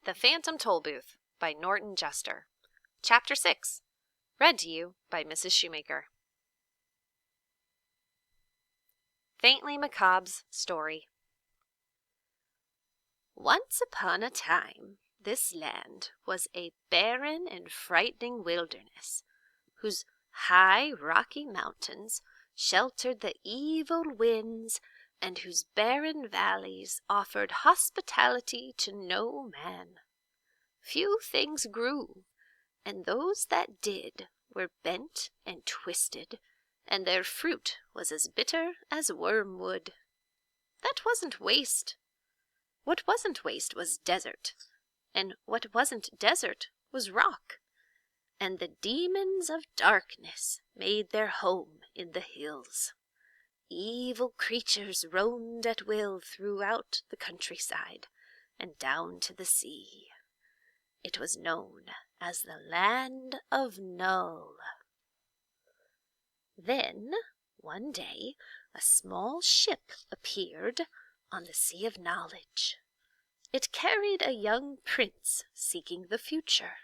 The Phantom Tollbooth by Norton Juster. Chapter 6. Read to you by Mrs. Shoemaker. Faintly Macabre's Story. Once upon a time, this land was a barren and frightening wilderness, whose high rocky mountains sheltered the evil winds, and whose barren valleys offered hospitality to no man. Few things grew, and those that did were bent and twisted, and their fruit was as bitter as wormwood. That wasn't waste. What wasn't waste was desert, and what wasn't desert was rock, and the demons of darkness made their home in the hills. Evil creatures roamed at will throughout the countryside and down to the sea. It was known as the Land of Null. Then, one day, a small ship appeared on the Sea of Knowledge. It carried a young prince seeking the future.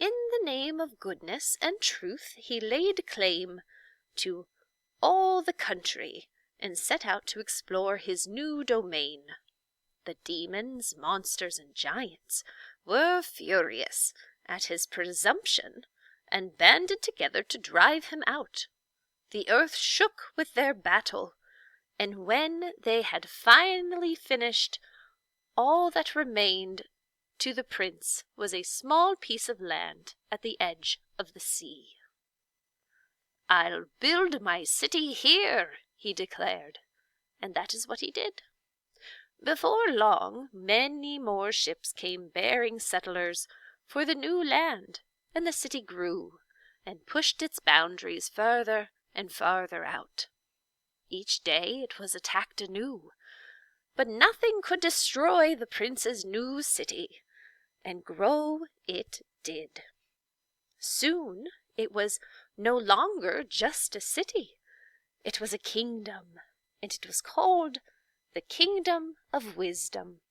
In the name of goodness and truth he laid claim to all the country and set out to explore his new domain. The demons, monsters, and giants were furious at his presumption and banded together to drive him out. The earth shook with their battle, and when they had finally finished, all that remained to the prince was a small piece of land at the edge of the sea. "I'll build my city here," he declared, and that is what he did. Before long, many more ships came bearing settlers for the new land, and the city grew and pushed its boundaries farther and farther out. Each day it was attacked anew, but nothing could destroy the prince's new city, and grow it did. Soon it was no longer just a city. It was a kingdom, and it was called the Kingdom of Wisdom.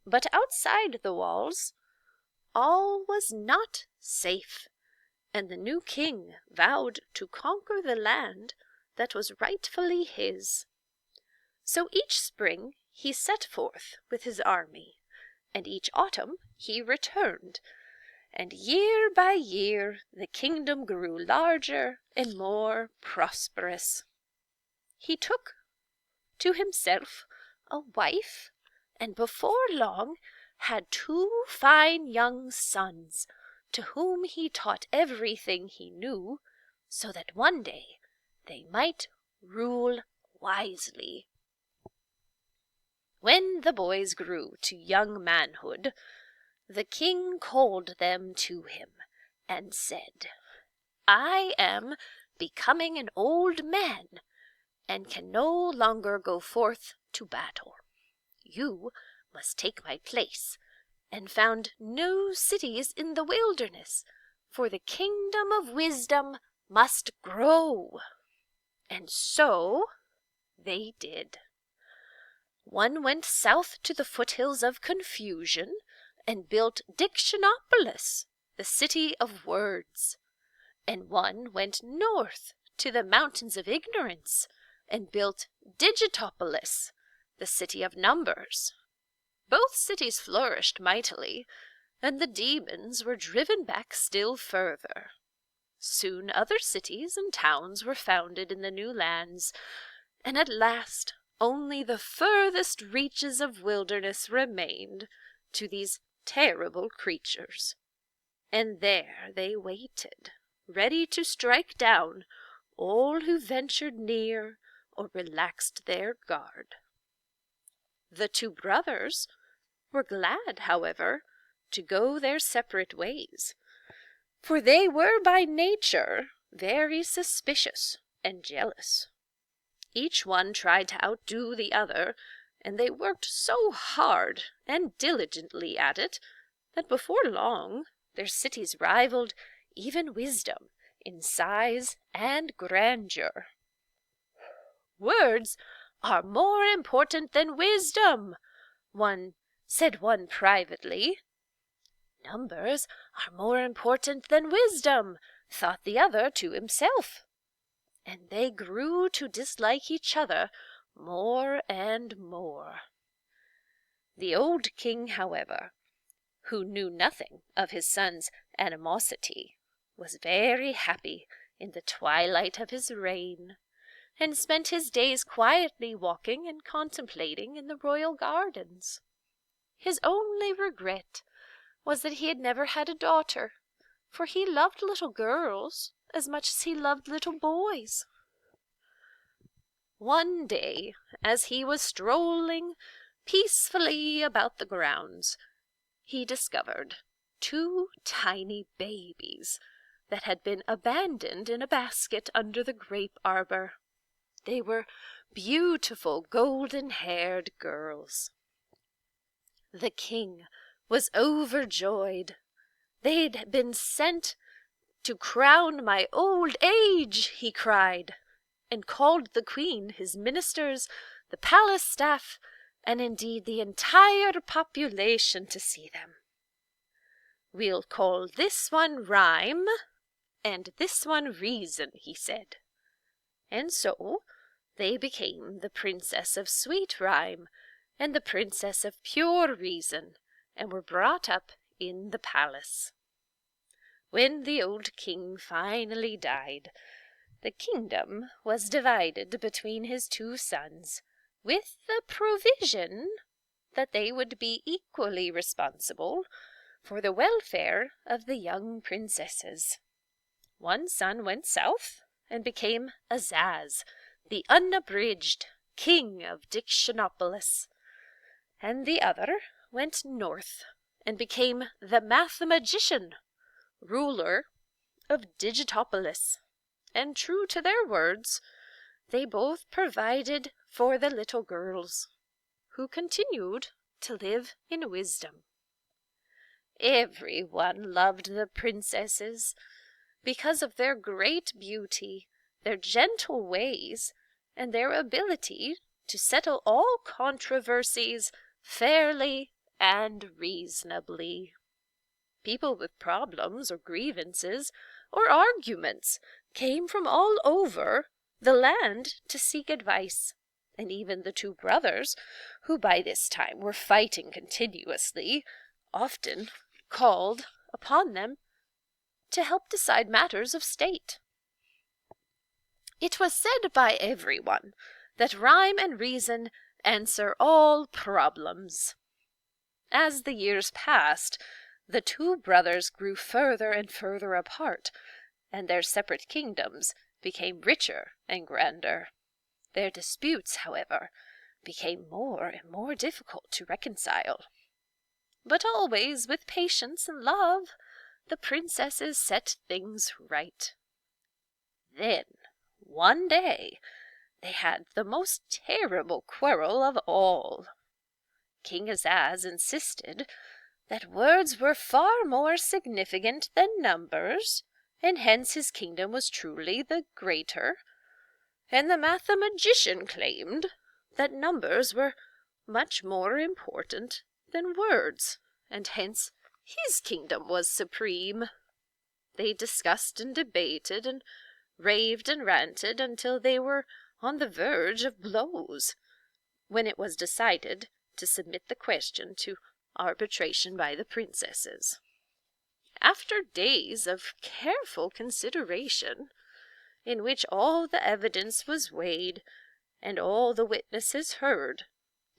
But outside the walls, all was not safe, and the new king vowed to conquer the land that was rightfully his. So each spring he set forth with his army, and each autumn he returned, and year by year the kingdom grew larger and more prosperous. He took to himself a wife, and before long had 2 fine young sons, to whom he taught everything he knew, so that one day they might rule wisely. When the boys grew to young manhood, the king called them to him and said, "I am becoming an old man, and can no longer go forth to battle. You must take my place, and found new cities in the wilderness, for the Kingdom of Wisdom must grow." And so they did. One went south to the foothills of confusion and built Dictionopolis, the city of words. And one went north to the mountains of ignorance and built Digitopolis, the city of numbers. Both cities flourished mightily, and the demons were driven back still further. Soon other cities and towns were founded in the new lands, and at last only the furthest reaches of wilderness remained to these terrible creatures. And there they waited, ready to strike down all who ventured near or relaxed their guard. The 2 brothers were glad, however, to go their separate ways, for they were by nature very suspicious and jealous. Each one tried to outdo the other, and they worked so hard and diligently at it that before long their cities rivaled even wisdom in size and grandeur. "Words are more important than wisdom," one Said one privately. "Numbers are more important than wisdom," thought the other to himself. And they grew to dislike each other more and more. The old king, however, who knew nothing of his son's animosity, was very happy in the twilight of his reign, and spent his days quietly walking and contemplating in the royal gardens. His only regret was that he had never had a daughter, for he loved little girls as much as he loved little boys. One day, as he was strolling peacefully about the grounds, he discovered 2 tiny babies that had been abandoned in a basket under the grape arbor. They were beautiful golden-haired girls. The king was overjoyed. "They'd been sent to crown my old age," he cried, and called the queen, his ministers, the palace staff, and indeed the entire population to see them. "We'll call this one Rhyme, and this one Reason," he said. And so they became the Princess of Sweet Rhyme and the Princess of Pure Reason, and were brought up in the palace. When the old king finally died, the kingdom was divided between his 2 sons, with the provision that they would be equally responsible for the welfare of the young princesses. One son went south and became Azaz, the unabridged king of Dictionopolis, and the other went north and became the Mathemagician, ruler of Digitopolis. And true to their words, they both provided for the little girls, who continued to live in wisdom. Everyone loved the princesses because of their great beauty, their gentle ways, and their ability to settle all controversies fairly and reasonably. People with problems or grievances or arguments came from all over the land to seek advice, and even the 2 brothers, who by this time were fighting continuously, often called upon them to help decide matters of state. It was said by everyone that Rhyme and Reason answer all problems. As the years passed, the 2 brothers grew further and further apart, and their separate kingdoms became richer and grander. Their disputes, however, became more and more difficult to reconcile. But always with patience and love, the princesses set things right. Then, one day, they had the most terrible quarrel of all. King Azaz insisted that words were far more significant than numbers, and hence his kingdom was truly the greater, and the Mathemagician claimed that numbers were much more important than words, and hence his kingdom was supreme. They discussed and debated and raved and ranted until they were on the verge of blows, when it was decided to submit the question to arbitration by the princesses. After days of careful consideration, in which all the evidence was weighed and all the witnesses heard,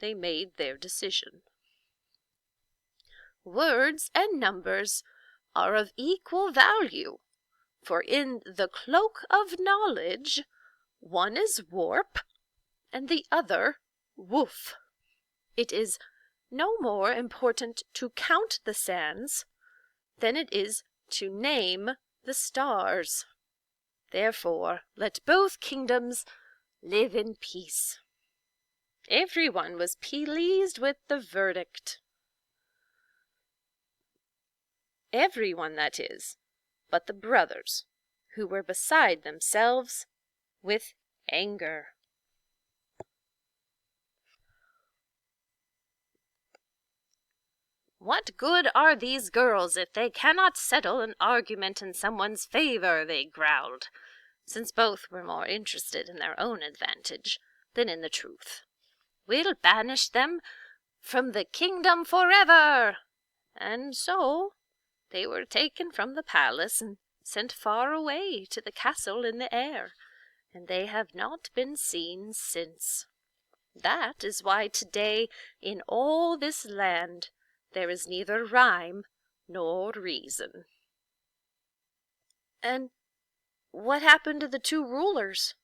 they made their decision. Words and numbers are of equal value, for in the cloak of knowledge one is warp and the other woof. It is no more important to count the sands than it is to name the stars. Therefore, let both kingdoms live in peace. Everyone was pleased with the verdict. Everyone, that is, but the brothers, who were beside themselves with anger. "What good are these girls if they cannot settle an argument in someone's favor?" they growled, since both were more interested in their own advantage than in the truth. "We'll banish them from the kingdom forever!" And so they were taken from the palace and sent far away to the castle in the air, and they have not been seen since. That is why today in all this land there is neither rhyme nor reason. "And what happened to the two rulers?"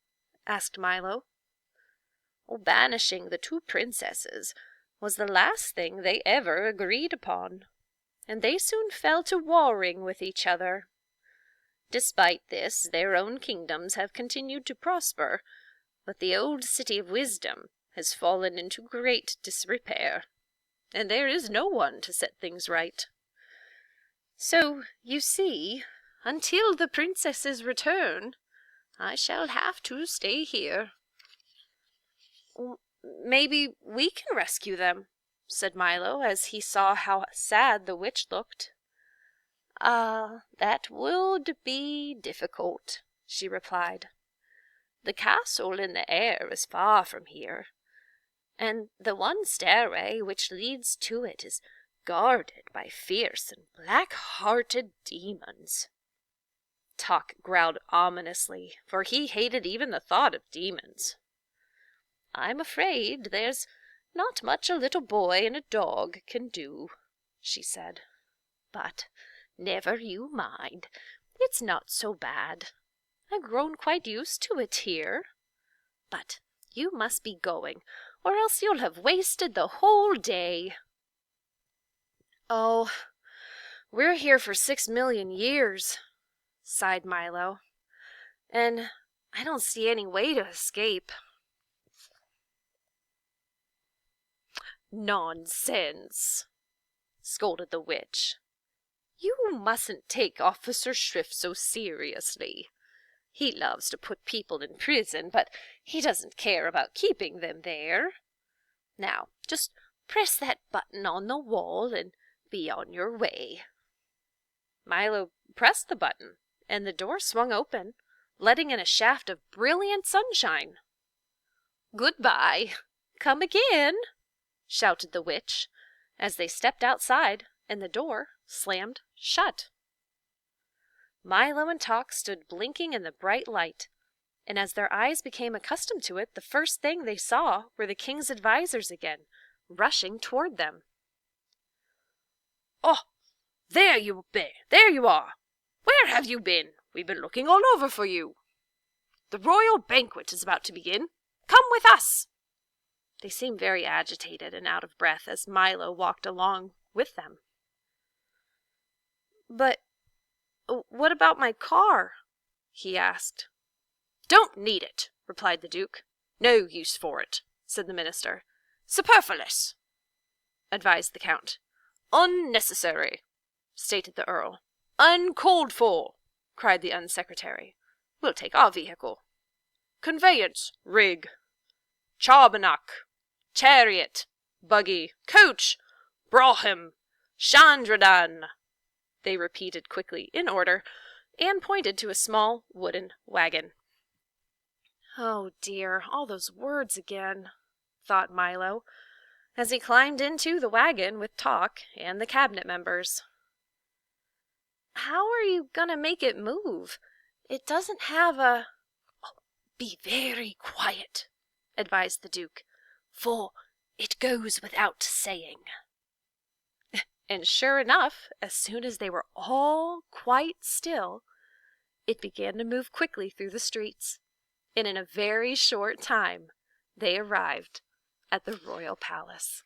asked Milo. Banishing the two princesses was the last thing they ever agreed upon, and they soon fell to warring with each other. Despite this, their own kingdoms have continued to prosper, but the old city of wisdom has fallen into great disrepair, and there is no one to set things right. So, you see, until the princesses return, I shall have to stay here." "Maybe we can rescue them," said Milo, as he saw how sad the witch looked. That would be difficult," she replied. "The castle in the air is far from here, and the one stairway which leads to it is guarded by fierce and black-hearted demons." Talk growled ominously, for he hated even the thought of demons. "I'm afraid there's not much a little boy and a dog can do," she said. "But never you mind. It's not so bad. I've grown quite used to it here. But you must be going, or else you'll have wasted the whole day." "Oh, we're here for 6 million years," sighed Milo, "and I don't see any way to escape." "Nonsense!" scolded the witch. "You mustn't take Officer Shrift so seriously. He loves to put people in prison, but he doesn't care about keeping them there. Now, just press that button on the wall and be on your way." Milo pressed the button, and the door swung open, letting in a shaft of brilliant sunshine. "Goodbye. Come again," shouted the witch, as they stepped outside and the door slammed shut. Milo and Talk stood blinking in the bright light, and as their eyes became accustomed to it, the first thing they saw were the king's advisors again, rushing toward them. "Oh, there you are! Where have you been? We've been looking all over for you. The royal banquet is about to begin. Come with us!" They seemed very agitated and out of breath as Milo walked along with them. "But what about my car?" he asked. "Don't need it," replied the Duke. "No use for it," said the minister. "Superfluous," advised the Count. "Unnecessary," stated the Earl. "Uncalled for," cried the Unsecretary. "We'll take our vehicle." "Conveyance, rig, charbonac, chariot, buggy, coach, brougham, chandradan," they repeated quickly in order, and pointed to a small wooden wagon. "Oh dear, all those words again," thought Milo, as he climbed into the wagon with Talk and the cabinet members. "How are you going to make it move? It doesn't have a—" "Oh, be very quiet," advised the Duke, "for it goes without saying." And sure enough, as soon as they were all quite still, it began to move quickly through the streets, and in a very short time they arrived at the royal palace.